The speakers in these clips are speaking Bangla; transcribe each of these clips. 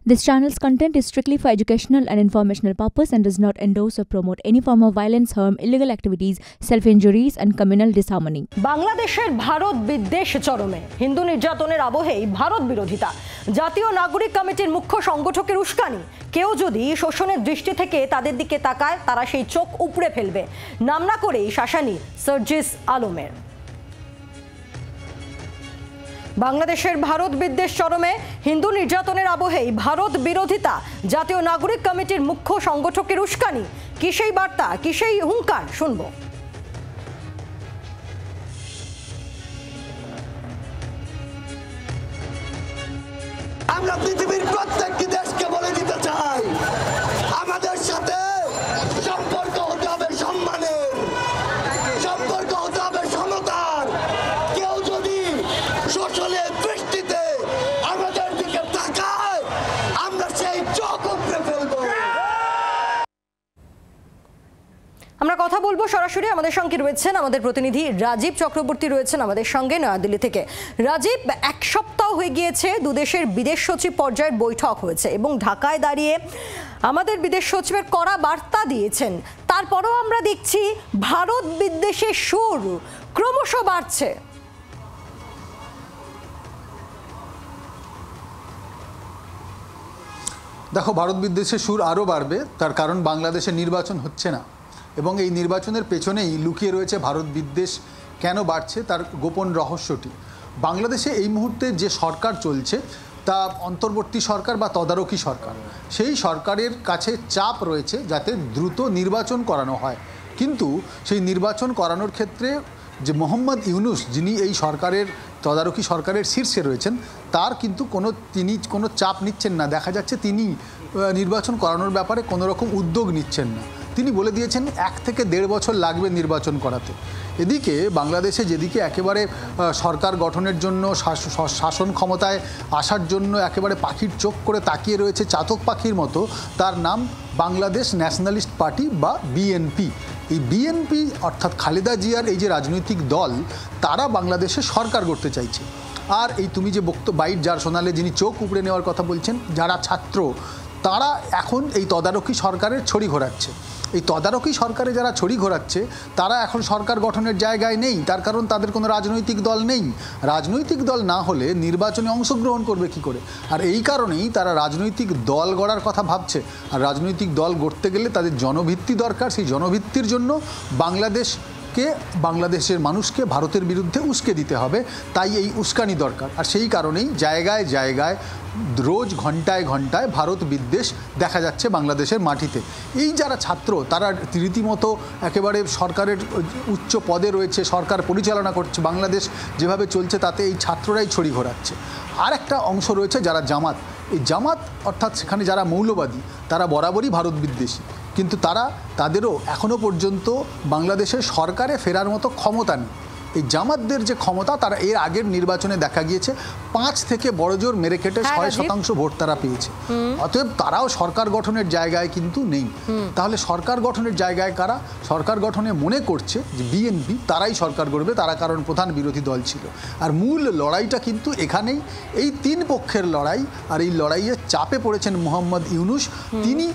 This channel's content is strictly for educational and informational purpose and does not endorse or promote any form of violence, harm, illegal activities, self-injuries and communal disharmony. বাংলাদেশের ভারত বিদ্বেষ চরমে। হিন্দু নির্যাতনের আবহেই ভারত বিরোধিতা। জাতীয় নাগরিক কমিটির মুখ্য সংগঠকের উস্কানি। কেউ যদি শোষণের দৃষ্টি থেকে তাদের দিকে তাকায় তারা সেই চোখ উপড়ে ফেলবে। নাম না করেই শাসানি সার্জিস আলমের। বাংলাদেশের ভারত বিদ্বেষ চরমে। হিন্দু নির্যাতনের আবহেই ভারত বিরোধিতা। জাতীয় নাগরিক কমিটির মুখ্য সংগঠকের উস্কানি। কি সেই বার্তা, কি সেই হুঙ্কার, শুনবো। আমরা পৃথিবীর প্রত্যেকটি দেশকে বলে দিতে চাই, আমাদের সাথে সম্পর্ক হতে হবে সম্মানের, সম্পর্ক হতে হবে সমতার। কেউ যদি শোষণের দৃষ্টিতে আমাদের দিকে তাকায় আমরা সেই চোখ উপড়ে ফেলবো। আমরা কথা বলবো সরাসরি। আমাদের সঙ্গে রয়েছেন আমাদের প্রতিনিধি রাজীব চক্রবর্তী, রয়েছেন আমাদের সঙ্গে নয়াদিল্লি থেকে। রাজীব, এক সপ্তাহ হয়ে গিয়েছে দুদেশের বিদেশ সচিব পর্যায়ের বৈঠক হয়েছে এবং ঢাকায় দাঁড়িয়ে আমাদের বিদেশ সচিবের কড়া বার্তা দিয়েছেন। তারপরও আমরা দেখছি ভারত বিদ্বেষের সুর ক্রমশ বাড়ছে। দেখো, ভারত বিদ্বেষের সুর আরও বাড়বে, তার কারণ বাংলাদেশে নির্বাচন হচ্ছে না এবং এই নির্বাচনের পেছনেই লুকিয়ে রয়েছে ভারত বিদ্বেষ কেন বাড়ছে তার গোপন রহস্যটি। বাংলাদেশে এই মুহূর্তে যে সরকার চলছে তা অন্তর্বর্তী সরকার বা তদারকি সরকার। সেই সরকারের কাছে চাপ রয়েছে যাতে দ্রুত নির্বাচন করানো হয়, কিন্তু সেই নির্বাচন করানোর ক্ষেত্রে যে মোহাম্মদ ইউনুস, যিনি এই সরকারের তদারকি সরকারের শীর্ষে রয়েছেন, তার কিন্তু তিনি কোনো চাপ নিচ্ছেন না। দেখা যাচ্ছে তিনি নির্বাচন করানোর ব্যাপারে কোনো রকম উদ্যোগ নিচ্ছেন না। তিনি বলে দিয়েছেন 1 থেকে 1.5 বছর লাগবে নির্বাচন করাতে। এদিকে বাংলাদেশে যেদিকে একেবারে সরকার গঠনের জন্য, শাসন ক্ষমতায় আসার জন্য একেবারে পাখির চোখ করে তাকিয়ে রয়েছে চাতক পাখির মতো, তার নাম বাংলাদেশ ন্যাশনালিস্ট পার্টি বা বিএনপি। এই বিএনপি অর্থাৎ খালেদা জিয়ার এই যে রাজনৈতিক দল, তারা বাংলাদেশে সরকার গড়তে চাইছে। আর এই তুমি যে বাইট যার শোনালে, যিনি চোখ উপড়ে নেওয়ার কথা বলছেন, যারা ছাত্র, তারা এখন এই তদারকি সরকারের ছড়ি ঘোরাচ্ছে। এই তদারকি সরকারে যারা ছড়ি ঘোরাচ্ছে তারা এখন সরকার গঠনের জায়গায় নেই, তার কারণ তাদের কোনো রাজনৈতিক দল নেই। রাজনৈতিক দল না হলে নির্বাচনে অংশগ্রহণ করবে কি করে? আর এই কারণেই তারা রাজনৈতিক দল গড়ার কথা ভাবছে। আর রাজনৈতিক দল গড়তে গেলে তাদের জনভিত্তি দরকার। সেই জনভিত্তির জন্য বাংলাদেশের মানুষকে ভারতের বিরুদ্ধে উস্কে দিতে হবে। তাই এই উস্কানি দরকার। আর সেই কারণেই জায়গায় জায়গায় রোজ ঘন্টায় ঘন্টায় ভারত বিদ্বেষ দেখা যাচ্ছে বাংলাদেশের মাটিতে। এই যারা ছাত্র, তারা রীতিমতো একেবারে সরকারের উচ্চ পদে রয়েছে, সরকার পরিচালনা করছে। বাংলাদেশ যেভাবে চলছে তাতে এই ছাত্ররাই ছড়ি ঘোরাচ্ছে। আর একটা অংশ রয়েছে যারা জামাত। এই জামাত অর্থাৎ সেখানে যারা মৌলবাদী, তারা বরাবরই ভারত বিদ্বেষী, কিন্তু তাদেরও এখনও পর্যন্ত বাংলাদেশের সরকারে ফেরার মতো ক্ষমতা নেই। এই জামাতদের যে ক্ষমতা, তারা এর আগের নির্বাচনে দেখা গিয়েছে 5 থেকে বড়জোর মেরে কেটে 6% ভোট তারা পেয়েছে। অতএব তারাও সরকার গঠনের জায়গায় কিন্তু নেই। তাহলে সরকার গঠনের জায়গায় কারা? সরকার গঠনে মনে করছে যে বিএনপি, তারাই সরকার গড়বে, তারা কারণ প্রধান বিরোধী দল ছিল। আর মূল লড়াইটা কিন্তু এখানেই, এই 3 পক্ষের লড়াই। আর এই লড়াইয়ে চাপে পড়েছেন মোহাম্মদ ইউনুস। তিনি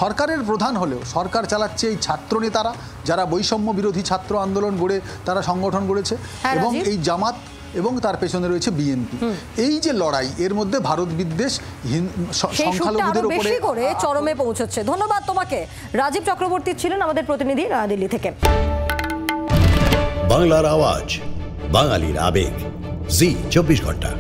সরকারের প্রধান হলেও সরকার চালাচ্ছে এই ছাত্র নেতারা, যারা বৈষম্য বিরোধী ছাত্র আন্দোলন গড়ে তারা সংগঠন গড়েছে, এবং এই জামাত, এবং তার পেছনে রয়েছে বিএনপি। এই যে লড়াই, এর মধ্যে ভারত বিদ্বেষ সংখ্যালঘুদের উপরে চরমে পৌঁছচ্ছে। ধন্যবাদ তোমাকে। রাজীব চক্রবর্তী ছিলেন আমাদের প্রতিনিধি নয়াদিল্লি থেকে। বাংলার আওয়াজ, বাঙালির আবেগ, জি 24 ঘন্টা।